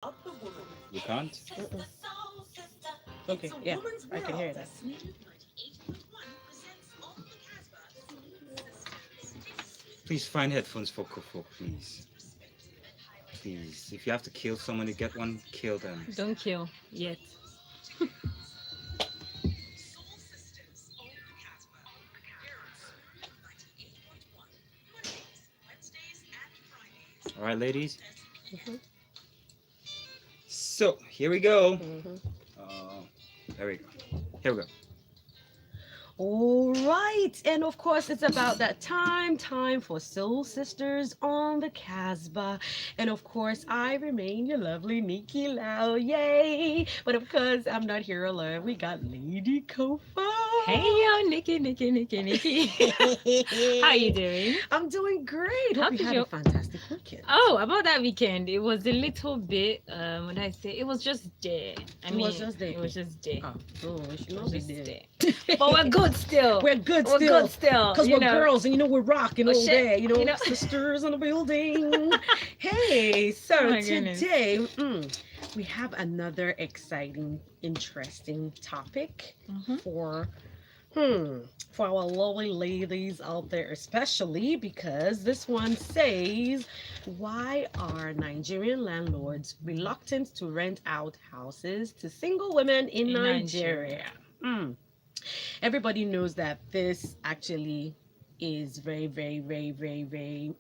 You can't? Okay, yeah, I can hear that. Please find headphones for Kofo, please. Please. If you have to kill someone to get one, kill them. Don't kill yet. All right, ladies. Mhm, So, here we go. mhm. Uh, there we go. Here we go. All right, and of course, it's about that time for Soul Sisters on the Casbah. And of course, I remain your lovely Nikki Laoye. But of course, I'm not here alone. We got Lady Kofo. Hey yo, Nikki. How you doing? I'm doing great. How Hope you did had a you? fantastic weekend. Oh, about that weekend, it was a little bit. What I say? It was just there. I It mean, was just there. it was just there. Oh, we should It not was be just there. there. But we're good still. We're good We're still. good still. Because You we're know. girls and we're rocking Oh all shit. day, You know. sisters in the building. Hey, Oh so my goodness. today we have another exciting, interesting topic Mhm. for hmm for our lovely ladies out there, especially because this one says, why are Nigerian landlords reluctant to rent out houses to single women in In Nigeria? Nigeria. Hmm. Everybody knows that this actually is very.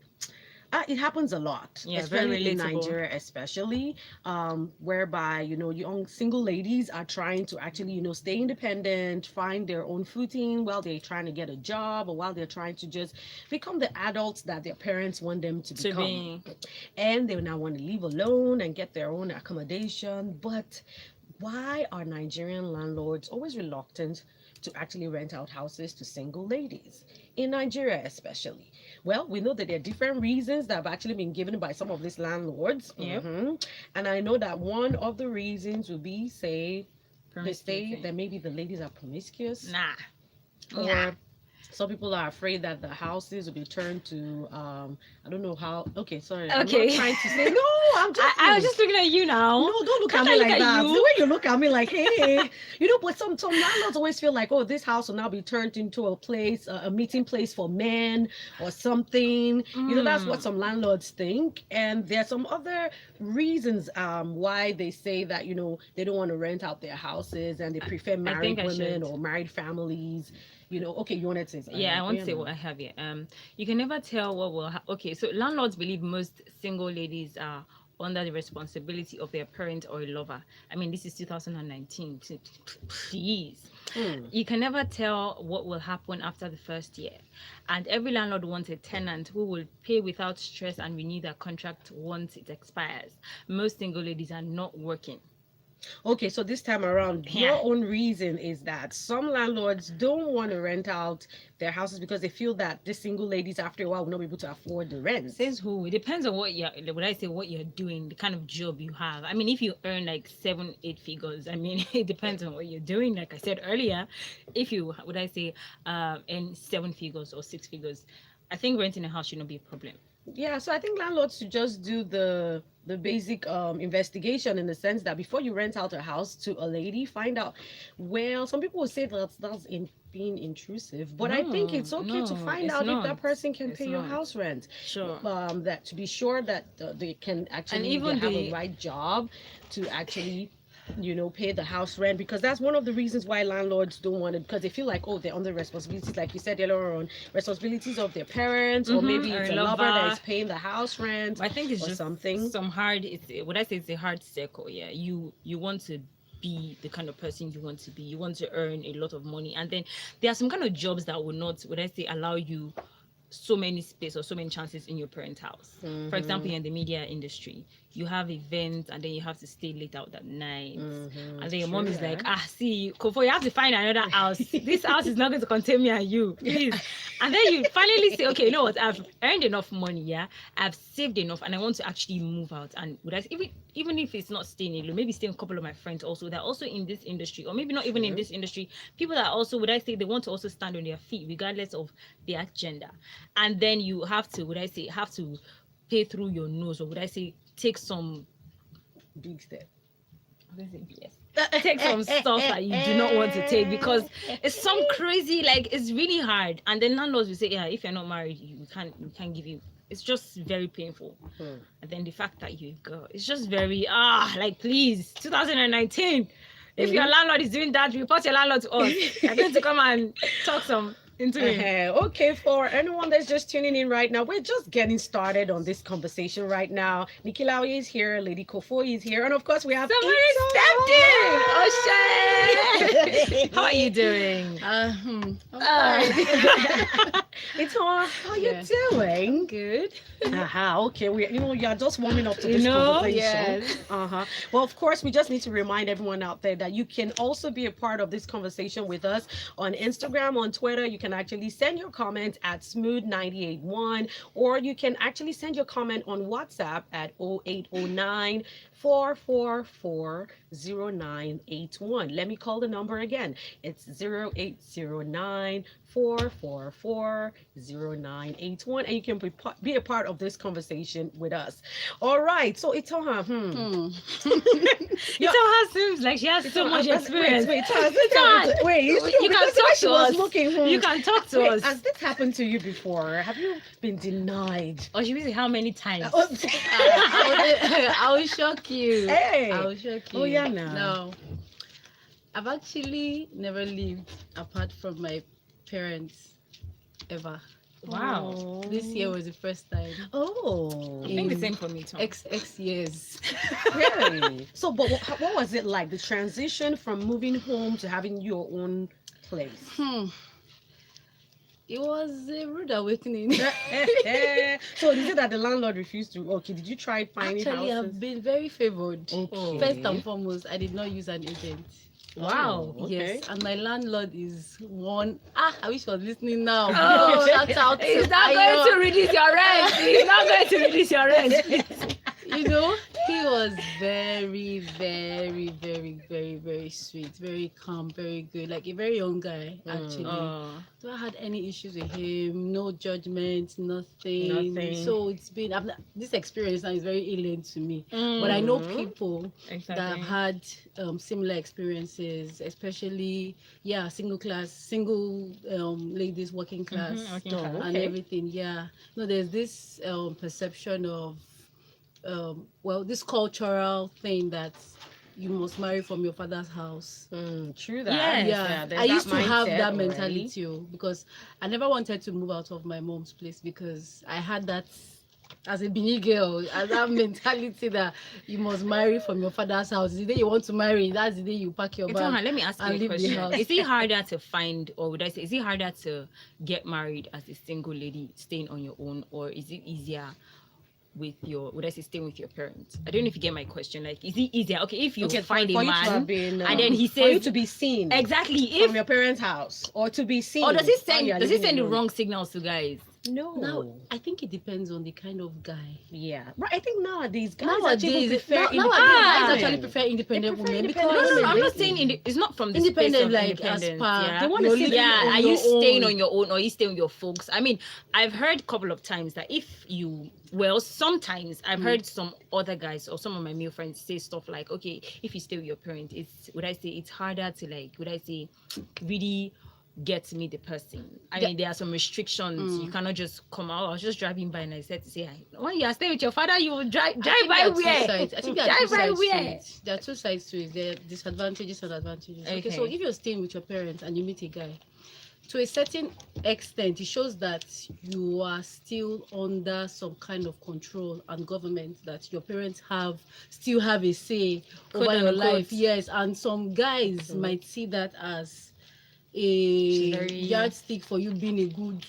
It happens a lot, Yeah, very especially in relatable. Nigeria, whereby young single ladies are trying to actually stay independent, find their own footing while they're trying to get a job or while they're trying to just become the adults that their parents want them to To become, be. and they now want to live alone and get their own accommodation. But why are Nigerian landlords always reluctant to actually rent out houses to single ladies in Nigeria, especially? Well, we know that there are different reasons that have actually been given by some of these landlords. Yep. And I know that one of the reasons would be, say, they say Promiscuity. that maybe the ladies are promiscuous, Nah. Nah. or some people are afraid that the houses will be turned to I don't know how. Okay, sorry, I'm not Okay. trying to say no. I'm just I was just looking at you now. no, don't look at Can't me I look like at that. The you? way you look at me, like, hey, but some landlords always feel like, oh, this house will now be turned into a place, a meeting place for men or something. That's what Mm, some landlords think. And there's some other reasons why they say that they don't want to rent out their houses and they prefer I think married I women should. or married families. Okay, you wanted to say, Yeah, I oh want yeah, to say what I have here. You can never tell what will. Okay, so landlords believe most single ladies are under the responsibility of their parent or a lover. I mean, this is 2019. Please, Hmm. you can never tell what will happen after the first year, and every landlord wants a tenant who will pay without stress and renew their contract once it expires. Most single ladies are not working. Okay, so this time around, Yeah. your own reason is that some landlords don't want to rent out their houses because they feel that the single ladies, after a while, will not be able to afford the rent. Says who? It depends on what you're. Would I say what you're doing, the kind of job you have. I mean, if you earn like seven, eight figures, I mean, it depends on what you're doing. Like I said earlier, if you would I say, earn seven figures or six figures, I think renting a house should not be a problem. Yeah, so I think landlords should just do the basic investigation, in the sense that before you rent out a house to a lady, find out. Well, some people will say that's in being intrusive, but I think No, it's okay to no, find it's out if not. that person can It's pay your not. house rent. Sure. That to be sure that they can And actually they even have a the right job to actually pay the house rent, because that's one of the reasons why landlords don't want it, because they feel like, oh, they're under responsibilities, like you said earlier on, responsibilities of their parents, or maybe or it's a a lover that lover. is paying the house rent I think it's or just something. some hard. It's what I say. It's a hard circle. Yeah, you want to be the kind of person you want to be. You want to earn a lot of money, and then there are some kind of jobs that will not, what I say, allow you so many space or so many chances in your parent house. For example, Mm-hmm. in the media industry, you have events and then you have to stay late out at night. Mm-hmm. And then your mom True is like, that. ah, see, Kofo, you have to find another house. This house is not going to contain me and you, please. And then you finally say, okay, you know what? I've earned enough money, yeah. I've saved enough and I want to actually move out. And would I, even if it's not staying alone, maybe staying a couple of my friends also, they're also in this industry, or maybe not even in True. this industry. People that also, would I say, they want to also stand on their feet, regardless of their gender. And then you have to, would I say, have to pay through your nose, or would I say, take some big step. Yes. Take some stuff that you do not want to take because it's some crazy, like it's really hard. And then landlords will say, yeah, if you're not married, we can't give you. It's just very painful. And then the fact that you're a girl, it's just very like please, 2019. If your landlord is doing that, report your landlord to us. You're going to come and talk some into it. Okay, for anyone that's just tuning in right now, we're just getting started on this conversation right now. Nikki Laoye is here, Lady Kofo is here, and of course we have Somebody Ito. stepped in. Oh shit! How are you doing? I'm Ito, how you Yeah. doing? Good. Okay. You're just warming up to this conversation. Well, of course, we just need to remind everyone out there that you can also be a part of this conversation with us on Instagram, on Twitter. You can actually send your comment at smooth981, or you can actually send your comment on WhatsApp at 0809 4440981. Let me call the number again. It's 0809 4440981, and you can be a part of this conversation with us. All right, so Itoha, Itoha seems like she has so much experience. Wait, You can talk to us. You can talk to us. Has this happened to you before? Have you been denied? Or should we say how many times? I will shock you. Hey. I will shock you. Oh, yeah, no. No. I've actually never lived apart from my parents ever. Wow. This year was the first time. Oh. I think the same for me too. X years. Really? So, but what was it like, the transition from moving home to having your own place? It was a rude awakening. So, is it that the landlord refused to? Okay, did you try finding Actually, houses? I've been very favored. Okay. First and foremost, I did not use an agent. Wow. Okay. Yes, and my landlord is one. I wish he was listening now. Oh, Shout out He's to not going to reduce your rent. He's not going to reduce your rent. You know, he was very, very, very, very, very sweet, very calm, very good, like a very young guy, actually. So I had any issues with him, no judgment, nothing. So it's been, this experience now is very alien to me. But I know people that have had similar experiences, especially, single ladies, working class, and everything. Yeah. No, there's this perception of, this cultural thing that you must marry from your father's house. True that. Yeah, I used to have that mentality too, because I never wanted to move out of my mom's place because I had that as a Bini girl, as that mentality that you must marry from your father's house. The day you want to marry, that's the day you pack your bag. Let me ask you a question. Is it harder to find, or would I say, is it harder to get married as a single lady staying on your own, or is it easier with staying with your parents? I don't know if you get my question. Like, is it easier? Okay, if you find a man and then he says for you to be seen exactly from your parents' house, or to be seen, or does it send the wrong signals to guys? No. Now, I think it depends on the kind of guy. Yeah. Right. I think nowadays guys Guys actually prefer independent women because No, I'm not saying it's not from the independent, space of like independence. as they want to see. Are you staying on your own or are you staying with your folks? I mean, I've heard a couple of times that sometimes I've heard some other guys or some of my male friends say stuff like, okay, if you stay with your parents, it's harder to really get to meet the person. I mean, there are some restrictions. You cannot just come out. I was just driving by and I said to say, when you are staying with your father, you will drive by where? I think there are two sides to it. There are two sides to it. There are disadvantages and advantages. Okay, so if you're staying with your parents and you meet a guy, to a certain extent, it shows that you are still under some kind of control and government, that your parents still have a say over your life. Yes, and some guys might see that as a yardstick for you being a good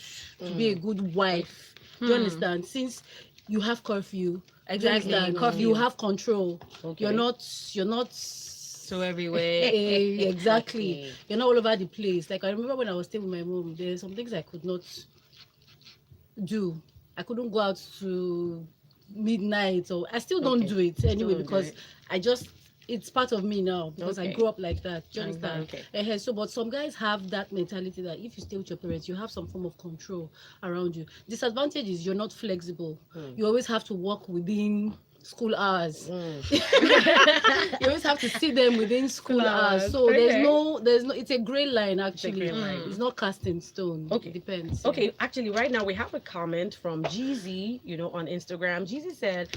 wife. Do you understand? Since you have curfew, you have control. Okay. You're not so everywhere. Exactly. Okay. You're not all over the place. Like I remember when I was staying with my mom, there's some things I could not do. I couldn't go out to midnight, or I still don't do it anyway because it's part of me now because I grew up like that. Do you understand? So, but some guys have that mentality that if you stay with your parents, you have some form of control around you. Disadvantage is you're not flexible. You always have to work within school hours. Mm. You always have to see them within school hours. So Okay. there's no. It's a gray line actually. gray line. It's not cast in stone. Okay. It depends. Okay, actually, right now we have a comment from Jeezy, on Instagram. Jeezy said,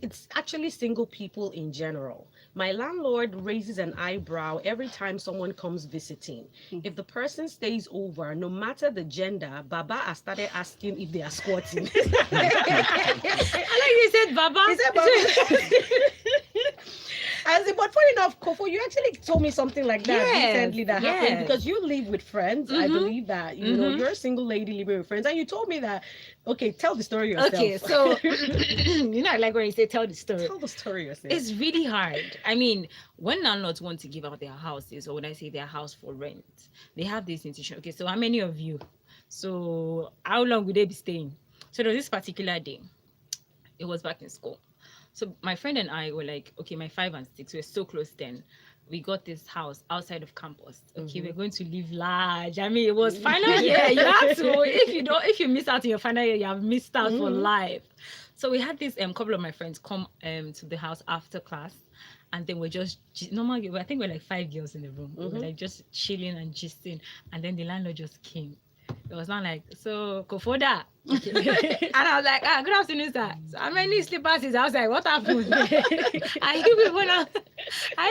it's actually single people in general. My landlord raises an eyebrow every time someone comes visiting. If the person stays over, no matter the gender, Baba has started asking if they are squatting. I like you said, Baba. He said Baba. But funny enough, Kofo, you actually told me something like that Yes, recently that yes. happened because you live with friends. I Mhm. believe that you're a single lady living with friends, and you told me that. Okay, tell the story yourself. Okay, so I like when you say tell the story. Tell the story yourself. It's really hard. I mean, when landlords want to give out their houses, or when I say their house for rent, they have this institution. Okay, so how many of you? So how long would they be staying? So there was this particular day. It was back in school. So my friend and I were like, okay, my 5 and 6, we're so close then. We got this house outside of campus. Okay, we're going to live large. I mean, it was final year. You have to, if you miss out in your final year, you have missed out for life. So we had this couple of my friends come to the house after class, and then we're just normal. I think we're like 5 girls in the room. We were like just chilling and gisting, and then the landlord just came. It was not like, so Kofoda. Okay. And I was like, good afternoon, sir. So how many slippers is outside? What happened? Are you people now? I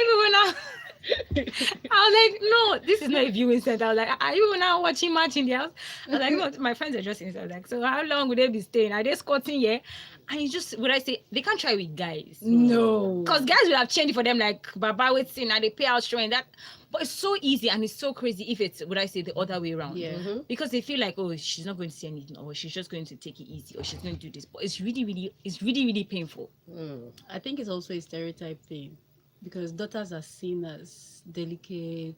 was like, no, this is not a viewing center. I was like, are you now watching match in the house? I was like, no, my friends are just inside. I was like, so how long would they be staying? Are they squatting here? And you just, would I say, they can't try with guys. No. Because guys will have changed for them, like, Baba waiting, and they pay out showing that. But it's so easy and it's so crazy if it's, would I say, the other way around. Yeah. Because they feel like, oh, she's not going to see anything, or she's just going to take it easy, or she's going to do this. But it's really painful. I think it's also a stereotype thing because daughters are seen as delicate.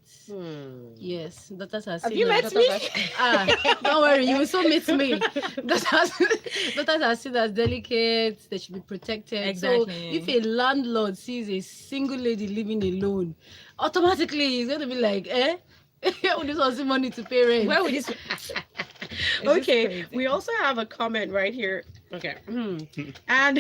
Yes, daughters are seen. Have you as met me? Don't worry, you will so meet me. Daughters are seen as delicate. They should be protected. Exactly. So if a landlord sees a single lady living alone, automatically he's going to be like, this was the money to pay rent. Where would this? Okay, we also have a comment right here. Okay. And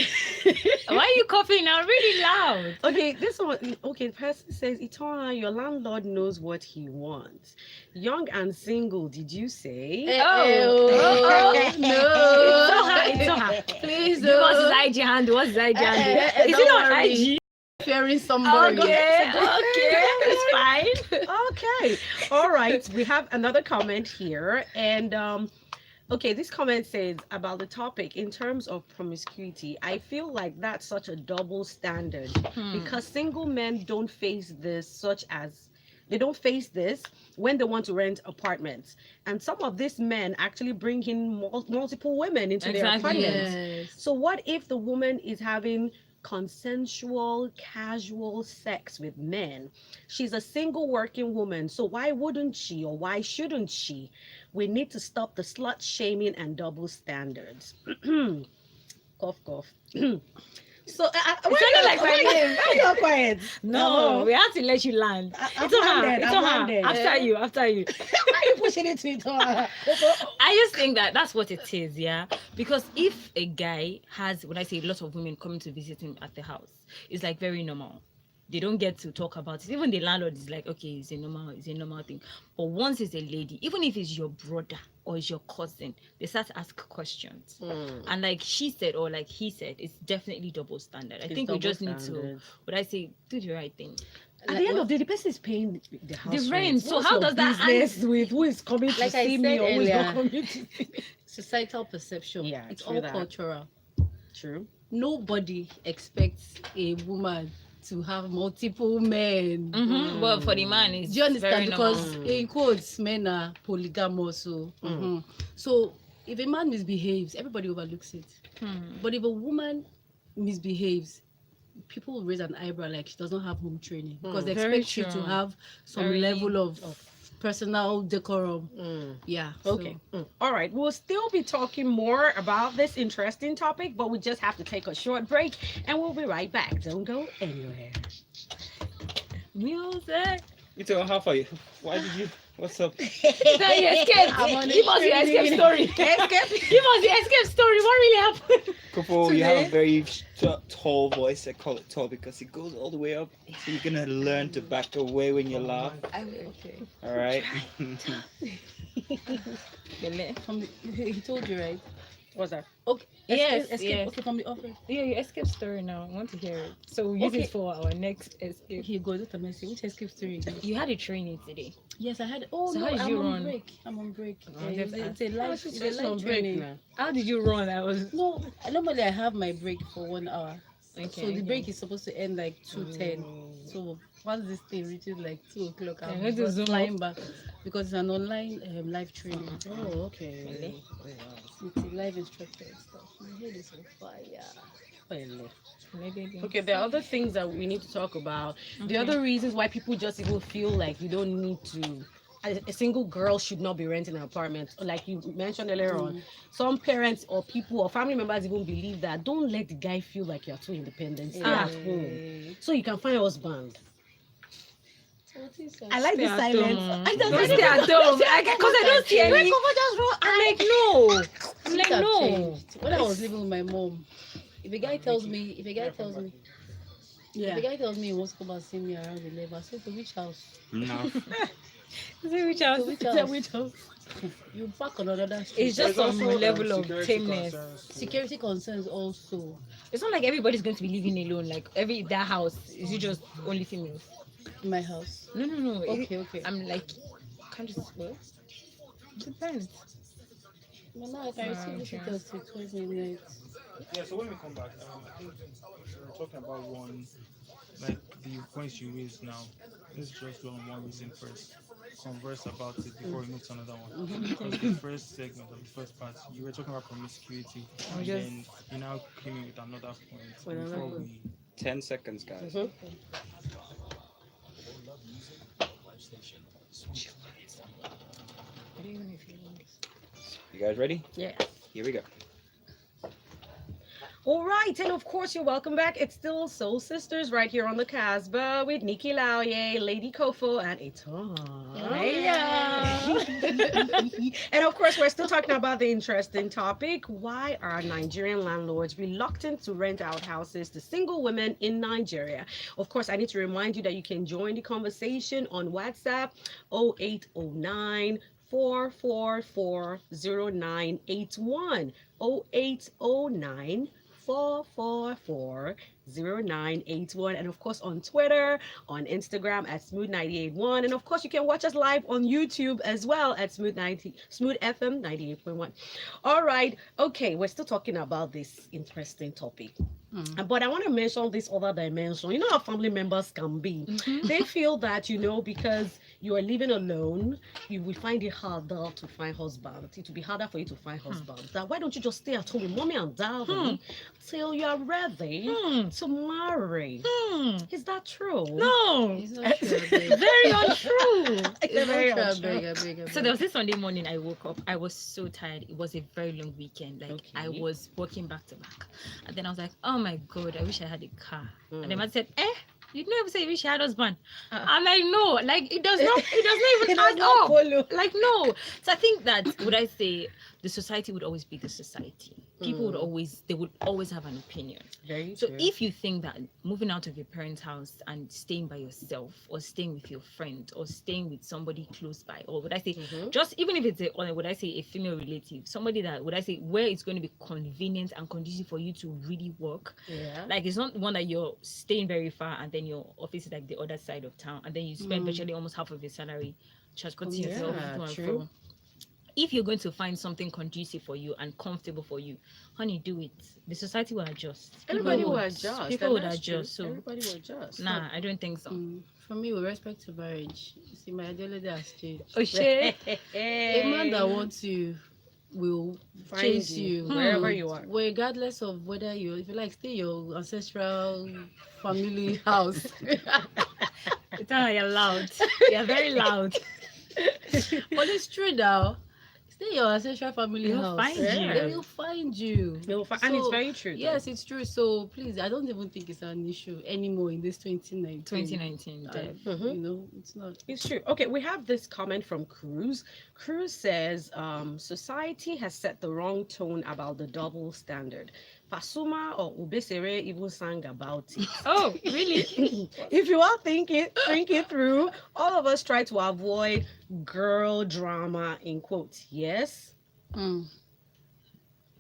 Why are you coughing now? Really loud. okay, this one. Okay, the person says, Itona, your landlord knows what he wants. Young and single, did you say? No. It's so hard. Please Give us don't. his IG handle. What's his IG handle? Is it Don't on worry. IG? Fearing somebody. Okay, it's fine. Okay. All right. We have another comment here. And okay, this comment says about the topic in terms of promiscuity. I feel like that's such a double standard because single men don't face this they don't face this when they want to rent apartments. And some of these men actually bring in multiple women into their Exactly. apartments. Yes. So what if the woman is having consensual, casual sex with men? She's a single working woman, so why wouldn't she, or why shouldn't she? We need to stop the slut shaming and double standards. Cough, cough. So, sounded like my name. Why you quiet? No, we have to let you land. I'm It's on her. landed, It's I'm on her. landed. After you. Why are you pushing it to me? I just think that's what it is, yeah. Because if a guy has, when I say a lot of women coming to visit him at the house, it's like very normal. They don't get to talk about it. Even the landlord is like, okay, it's a normal thing. But once it's a lady, even if it's your brother or it's your cousin, they start to ask questions. And like she said, or like he said, it's definitely double standard. I think we just need to, would I say, do the right thing. At the end of the day, the person is paying the house The rent. So What's how your does that business with who is coming to Like I see me said or who is not earlier. coming to see me? Societal perception. Yeah, it's true all that. cultural. True. Nobody expects a woman to have multiple men. Well, for the man, it's Do you understand? very normal. Because in quotes, men are polygamous. So if a man misbehaves, everybody overlooks it. But if a woman misbehaves, people will raise an eyebrow like she does not have home training because they Very expect you to true. have some Very level of personal decorum. Yeah. Okay. All right. We'll still be talking more about this interesting topic, but we just have to take a short break and we'll be right back. Don't go anywhere. Music. You tell how far you? Why did you? What's up? So you escaped. I'm on a Give us your escape training. story. Give us the escape story. What really happened? Kofo, you have a very tall voice. I call it tall because it goes all the way up. So you're gonna learn to back away when you laugh. Okay. All right. He told you, right? What's that? Okay. Yes, Escape. yes. Okay, from the office. Yeah, your escape story now. I want to hear it. So we'll use Okay. it for our next escape. Here goes the message. Which escape story is it? You had a training today. Yes, I had. Oh So no, how did I'm you on run? break. I'm on break. Oh, It's that's a live. It's a live training. How did you run? I was No, normally I have my break for 1 hour. okay. So the break is supposed to end like 2:10. So once this thing reaches like 2 o'clock, I'm I'm going to just zoom flying back because it's an online live training. Oh, okay. Really? With the live instructor and stuff. My head is on fire. Maybe. Okay, there are other things that we need to talk about. The other reasons why people just even feel like you don't need to. A single girl should not be renting an apartment. Like you mentioned earlier on, some parents or people or family members even believe that don't let the guy feel like you're too independent. Stay at home so you can find a husband. I like the Stay at silence. home. I Don't stay at home. Because I don't see any. When Kofo just wrote, I'm like, no. I'm like, Things have no. changed. When I was living with my mom, if a guy tells me, if a guy tells me he wants to come and see me around 11, I say to which house? No. See which To house? which Yeah, house? which house? You park on another street. It's just some level of tameness. Security concerns also. It's not like everybody's going to be living alone. Like that house, is it just only females? In my house. No. Okay. I'm like, can't just well, depends. No, now I can receive visitors to 12 minutes. Yeah, so when we come back, I think we're talking about one, like the points you raised now. Let's just go on one reason first. Converse about it before we move to another one. Because the first segment of the first part, you were talking about promiscuity, and just- then you now came in with another point With before another we. 10 seconds, guys. You guys ready? Yeah. Here we go. All right, and of course you're welcome back. It's still Soul Sisters right here on the Casbah with Nikki, Laoye, Lady Kofo, and Eton. And of course, we're still talking about the interesting topic: why are Nigerian landlords reluctant to rent out houses to single women in Nigeria? Of course, I need to remind you that you can join the conversation on WhatsApp 0809 4440981 0809 4440981, and of course on Twitter, on Instagram at Smooth981, and of course you can watch us live on YouTube as well at Smooth FM 98.1. All right, okay, we're still talking about this interesting topic. But I want to mention this other dimension. You know how family members can be. They feel that, because you are living alone, you will find it harder to find husband. It will be harder for you to find husband. That why don't you just stay at home with mommy and daddy till you are ready to marry? Is that true? No. It's not true. I beg. Very untrue. It's very not true. I untrue. beg. So there was this Sunday morning I woke up. I was so tired. It was a very long weekend. Like I Okay. was working back to back. And then I was like, oh my God, I wish I had a car. And the man said, you never say you wish you had a husband. I'm like, no, like it does not even add up. Like, no. So I think that would I say the society would always be the society. People would always have an opinion. Very So true. if you think that moving out of your parents' house and staying by yourself, or staying with your friend, or staying with somebody close by, or would I say just even if it's a female relative, somebody that would I say where it's going to be convenient and conducive for you to really work. Yeah. Like it's not one that you're staying very far and then your office is like the other side of town and then you spend virtually almost half of your salary transporting yourself Yeah, to and true. from. If you're going to find something conducive for you and comfortable for you, honey, do it. The society will adjust. Everybody will would- adjust. People and would that's true. adjust. So Everybody will adjust. nah, I don't think so. For me, with respect to marriage, you see, my ideology has changed. Oh shit. A man that wants you will Find chase you you wherever you are. regardless of whether if you like, stay your ancestral family house. You're loud. You're very loud. But it's true now. stay your ancestral family They'll house. find you. They will find you. And it's very true. Yes, it's true. So please, I don't even think it's an issue anymore in this 2019. 2019. You know, it's not. It's true. Okay, we have this comment from Cruz. Cruz says, society has set the wrong tone about the double standard. Pasuma or Ubesere even sang about it. Oh, really? If you all think it through, all of us try to avoid girl drama in quotes. Yes. Mm.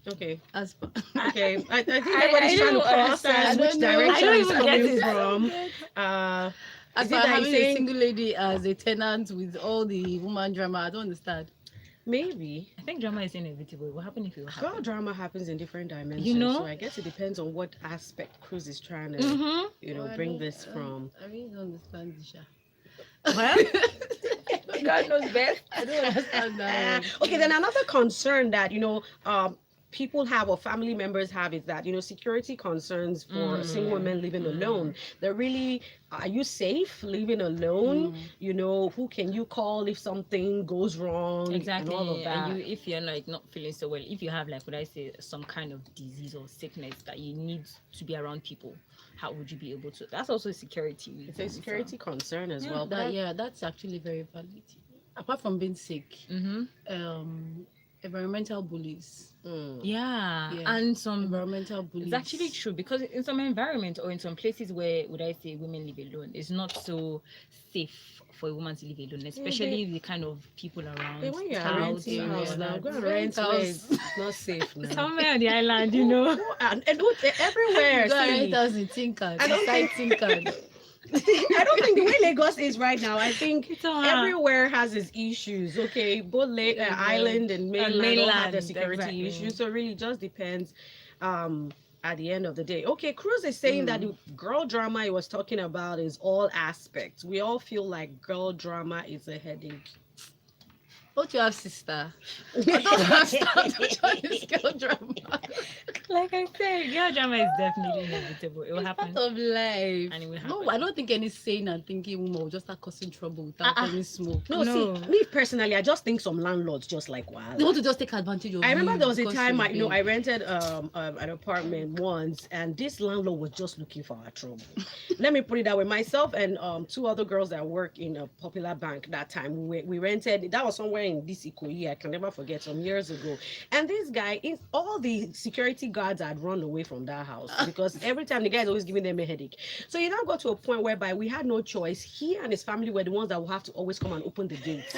Okay. As Okay. I think everybody's trying to process which direction it's coming from. as Is for it that having he's a saying single lady as a tenant with all the woman drama, I don't understand. maybe I think drama is inevitable. What happened if it will girl happen? drama happens in different dimensions? You know? So I guess it depends on what aspect Cruz is trying to, Mm-hmm. bring this from. I really don't understand, Disha. Well, God knows best. I don't understand that. Okay, then another concern that people have or family members have is that security concerns for single women living alone. They're really, are you safe living alone? Who can you call if something goes wrong? Exactly. And all of that. And if you're like not feeling so well, if you have like would I say some kind of disease or sickness that you need to be around people, how would you be able to? That's also a security reason. It's a security concern as Yeah, well. That's actually very valid. Apart from being sick, environmental bullies. Yeah, Yeah. and some. Environmental bullies. It's actually true because in some environments or in some places where would I say women live alone, it's not so safe for a woman to live alone, especially the kind of people around. Hey, when you're touts renting and house all now, that. go and Rent rent where house. it's not safe now. Somewhere on the island, you know. And everywhere. Go and see. rent us in Tinker. I don't Beside think- Tinker. I don't think the way Lagos is right now, I think It's all right. everywhere has its issues. Okay, both island and mainland, all have their mainland, security exactly. issues. So it really just depends. At the end of the day, okay, Cruz is saying that the girl drama he was talking about is all aspects. We all feel like girl drama is a headache. Don't you have sister? I don't understand this girl drama. Like I said, girl drama is definitely inevitable. It will happen. Part of life. And it will No, happen. I don't think any sane and thinking woman will just start causing trouble without any smoke. No, No. see, me personally, I just think some landlords just like wow. They want to just take advantage of I remember you there was a because time you've I been- rented an apartment once, and this landlord was just looking for our trouble. Let me put it that way. Myself and two other girls that work in a popular bank that time, we rented. That was somewhere in this Ikoyi. I can never forget, some years ago. And this guy, all the security guards had run away from that house because every time the guy is always giving them a headache. So it now got to a point whereby we had no choice. He and his family were the ones that would have to always come and open the gates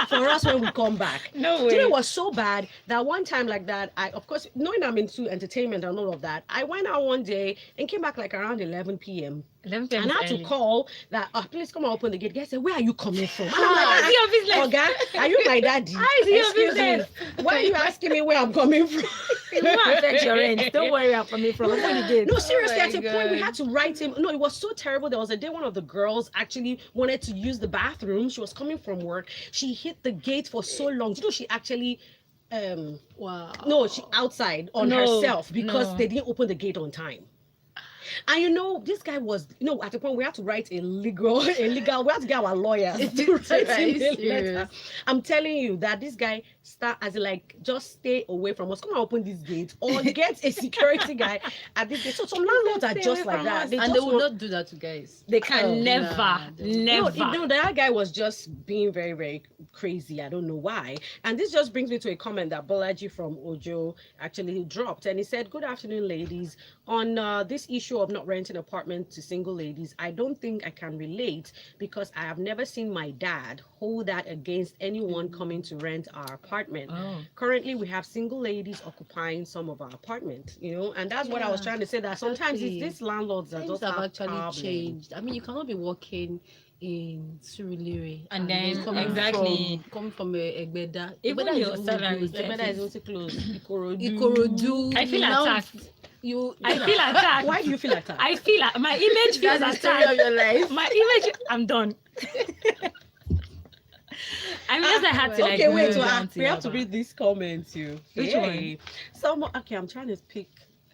for us when we come back. No Do you know way. it was so bad that one time like that, I, of course, knowing I'm into entertainment and all of that, I went out one day and came back like around 11 p.m. 11 p.m. And I is had to early. call that, please come and open the gate. Guy said, where are you coming from? And I'm Ah, like, is it your business? Oga, are you my daddy? Ah, is it your Excuse business? me. Why are you asking me where I'm coming from? It won't affect your rent. Don't worry, I'm coming from. Open the gate. No, seriously, my at a point we God. had to write him. No, it was so terrible. There was a day one of the girls actually wanted to use the bathroom. She was coming from work. She hit the gate for so long. You know, she actually Wow. no, she outside on No, herself because no. they didn't open the gate on time. And this guy was, at the point we had to write a legal, we had to get our lawyers to write him a letter. Serious? I'm telling you that this guy just stay away from us. Come and open this gate or get a security guy at this gate. So some landlords are Stay just away like from that. us. They And just they will want- not do that to guys. They can Oh, never, nah, never. No, that guy was just being very, very crazy. I don't know why. And this just brings me to a comment that Bolaji from Ojo actually dropped. And he said, good afternoon, ladies. On this issue of not renting apartment to single ladies, I don't think I can relate because I have never seen my dad hold that against anyone coming to rent our apartment. Oh. Currently, we have single ladies occupying some of our apartments, and that's what I was Yeah, trying to say, that sometimes exactly. it's these landlords that Things just have have actually problems. changed. I mean, you cannot be working in Surulere And then, coming exactly. coming from Egbeda. Even Egbeda is your even salary good. is Egbeda is also close. Ikorodu. Ikorodu. I feel Now, attacked. You I feel attacked. Why do you feel attacked? I feel my image feels that's the story of attacked. your life. My image, I'm done. I mean, just I had to like. Okay, wait. move So down to we have to Yaba. read this comment too. Which one? Okay, I'm trying to pick.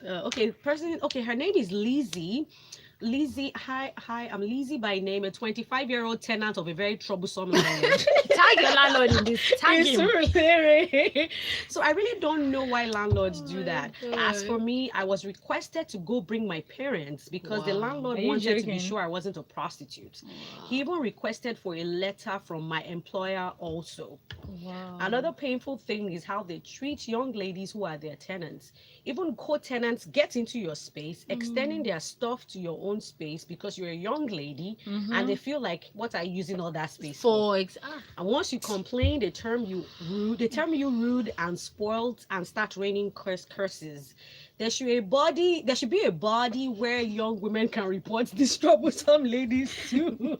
Okay, person. Okay, her name is Lizzie. Lizzie, hi, I'm Lizzie by name, a 25-year-old tenant of a very troublesome landlord. Tag your landlord in this. Tag him. So I really don't know why landlords Oh do my that. As for God. me, I was requested to go bring my parents because the Wow. landlord Are you wanted to be joking? sure I wasn't a prostitute. Wow. He even requested for a letter from my employer also. Wow. Another painful thing is how they treat young ladies who are their tenants. Even co-tenants get into your space, extending their stuff to your own space because you're a young lady, and they feel like, what are you using all that space for? And once you complain, they term you rude. They term you rude and spoiled, and start raining curses. There should be a body where young women can report these troublesome ladies to.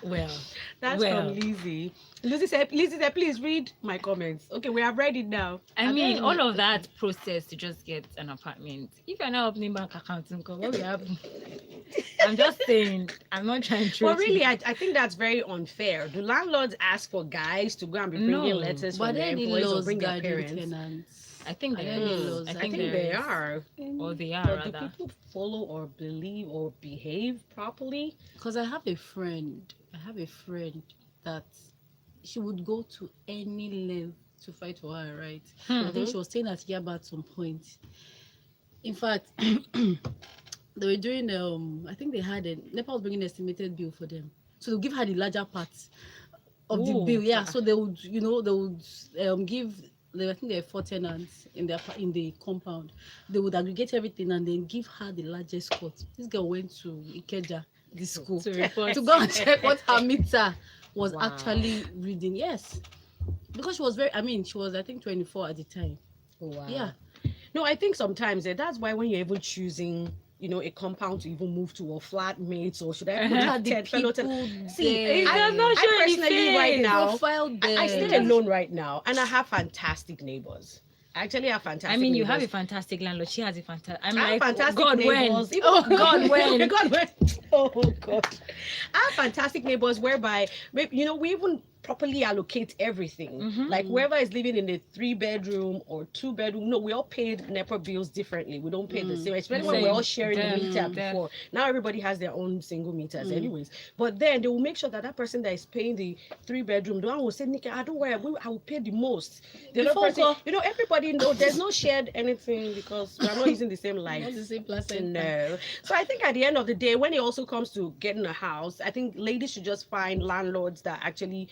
Well, That's from Lizzie. Lizzie said, please read my comments. Okay, we have read it now. I mean, all of that process to just get an apartment. If you're not opening bank accounts, what will happen? I'm just saying, I'm not trying to. Well, really, I think that's very unfair. Do landlords ask for guys to go and be bringing letters But from their any employees or laws bring their guiding parents? tenants? I think there Are there any is. laws? I I think think there they is. are. Or they are, But do rather. people follow or believe or behave properly? Because I have a friend that she would go to any length to fight for her right. I think she was staying at Yaba at some point. In fact, they were doing I think they had NEPA was bringing an estimated bill for them, so they'll give her the larger part of the Ooh. bill. Yeah, so they would give. I think there are 4 tenants in the compound. They would aggregate everything and then give her the largest cut. This girl went to Ikeja, the school, To report. to go and check what her meter was Wow. actually reading. Yes, because she was she was I think 24 at the time. Wow. Yeah. No, I think sometimes that's why when you're even choosing, a compound to even move to, or flatmates, or should I put Look it at the 10 fellow people tenants? See, there. It does not show I any personally right face. now, Profile there. I stay alone right now, and I have fantastic neighbors. I actually have fantastic. I mean, you have a neighbors. fantastic landlord. She has a fantastic. I'm I have like, fantastic God, neighbors. when? Even God, when? God, when? Oh God! I have fantastic neighbors whereby, we even properly allocate everything. Like whoever is living in a 3-bedroom or 2-bedroom, no, we all paid NEPA bills differently. We don't pay the same, especially when we're all sharing the meter before. Now everybody has their own single meters, anyways. But then they will make sure that person that is paying the 3-bedroom, the one will say, Nikki, I don't worry, I will pay the most. The other person, everybody knows there's no shared anything because we're not using the same light. Not the same placenta. No. So I think at the end of the day, when it also comes to getting a house, I think ladies should just find landlords that actually,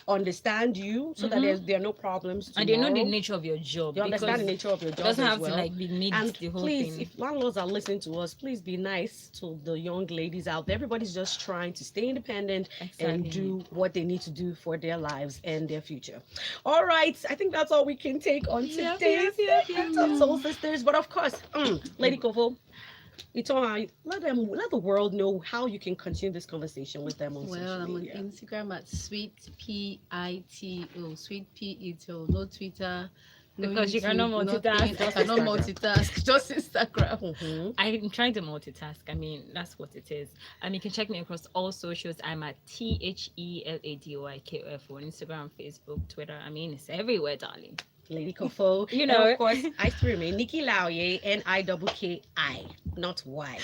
understand you, so that there are no problems tomorrow. And they know the nature of your job. They understand the nature of your It job doesn't as have well. to like be mixed, And the whole please, thing. if landlords are listening to us, please be nice to the young ladies out there. Everybody's just trying to stay independent and Exactly. do what they need to do for their lives and their future. All right, I think that's all we can take on today's segment of Soul Sisters. But of course, Lady Kofo, let the world know how you can continue this conversation with them on Well, social I'm on media. Instagram at sweetpito, sweetpito, no Twitter. No Because you YouTube, cannot multitatask. nothing. I cannot Instagram. multitask, just Instagram. I'm trying to multitask. I mean, that's what it is. And you can check me across all socials. I'm at THELADOIKOF on Instagram, Facebook, Twitter. I mean, it's everywhere, darling. Lady Kofo. You And know. of course, I still remain Nikki Laoye, Nikki, not Y.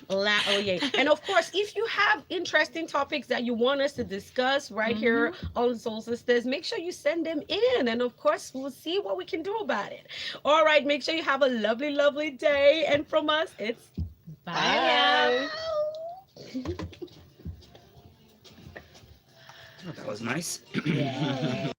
Laoye. And of course, if you have interesting topics that you want us to discuss right here on Soul Sisters, make sure you send them in. And of course, we'll see what we can do about it. All right, make sure you have a lovely, lovely day. And from us, it's Bye. That was nice. Yeah.